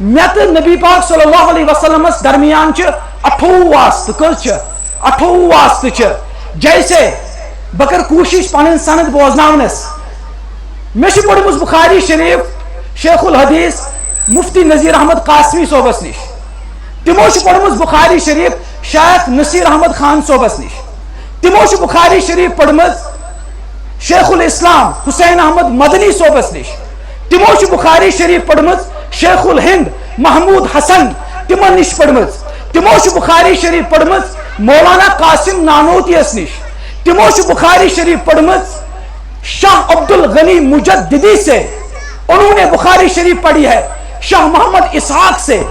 میں تو نبی پاک صلی اللہ علیہ وسلم درمیان 28 واسطہ 28 واسطہ جیسے بکر کوشش پن سند بوزنس میں پڑھمت بخاری شریف شیخ الحدیث مفتی نذیر احمد قاسمی صوبس نش تمو پڑھمت بخاری شریف شیخ نصیر احمد خان صوبس نش تمو بخاری شریف پڑھمت شیخ الاسلام حسین احمد مدنی صوبس نش تمو بخاری شریف پڑھمت شیخ الہند محمود حسن تمن نش پڑھمت تمو بخاری شریف پڑھمت مولانا قاسم نانوتیس نش تمو بخاری شریف پڑھمت شاہ عبد الغنی مجددی سے انہوں نے بخاری شریف پڑھی ہے، شاہ محمد اسحاق سے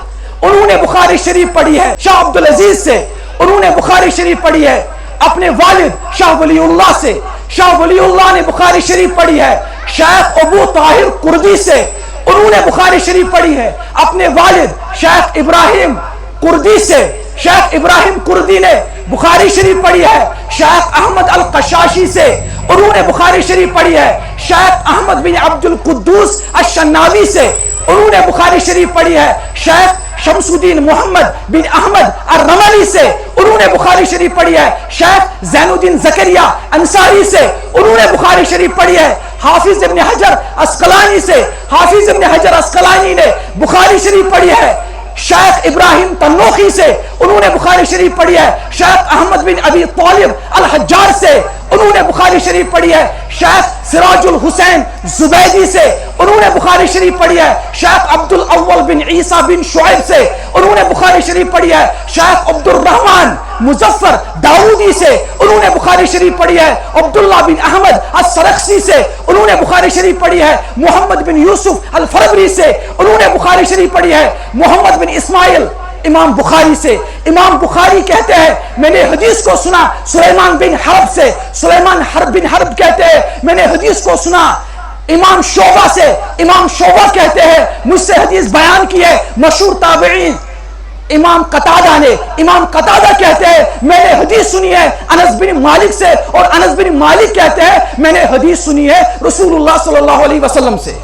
انہوں نے بخاری شریف پڑھی ہے، شاہ عبد العزیز سے انہوں نے بخاری شریف پڑھی ہے، اپنے والد شاہ ولی اللہ سے شاہ ولی اللہ نے بخاری شریف پڑھی ہے، شیخ ابو طاہر کردی سے انہوں نے بخاری شریف پڑھی ہے، اپنے والد شیخ ابراہیم کردی سے شیخ ابراہیم کردی نے بخاری شریف پڑھی ہے، شیخ احمد القشاشی سے انہوں نے بخاری شریف پڑھی ہے، شیخ احمد بن عبد القدوس الشناوی سے انہوں نے بخاری شریف پڑھی ہے، شیخ شمس الدین محمد بن احمد الرملی سے انہوں نے بخاری شریف پڑھی ہے، شیخ زین الدین زکریا انصاری سے انہوں نے بخاری شریف پڑھی ہے، حافظ ابن حجر عسقلانی سے حافظ ابن حجر عسقلانی نے بخاری شریف پڑھی ہے، شیخ ابراہیم تنوخی سے انہوں نے بخاری شریف پڑھی ہے، شیخ احمد بن ابی طالب الحجار سے انہوں نے بخاری شریف پڑھی ہے، شیخ سراج الحسین زبیدی سے انہوں نے بخاری شریف پڑھی ہے، شیخ عبد الاول بن عیسیٰ بن شعیب سے انہوں نے بخاری شریف پڑھی ہے، شیخ عبد الرحمن مظفر داؤدی سے انہوں نے بخاری شریف پڑھی ہے، عبداللہ بن احمد السرخسی سے انہوں نے بخاری شریف پڑھی ہے، محمد بن یوسف الفربری سے انہوں نے بخاری شریف پڑھی ہے، محمد بن اسماعیل امام بخاری سے امام بخاری کہتے ہیں میں نے حدیث کو سنا سلیمان بن حرب سے سلیمان بن حرب کہتے ہیں میں نے حدیث کو سنا امام شعبہ سے امام شعبہ کہتے ہیں مجھ سے حدیث بیان کی ہے مشہور تابعین امام قتادہ کہتے ہیں میں نے حدیث سنی ہے انس بن مالک سے اور انس بن مالک کہتے ہیں میں نے حدیث سنی ہے رسول اللہ صلی اللہ علیہ وسلم سے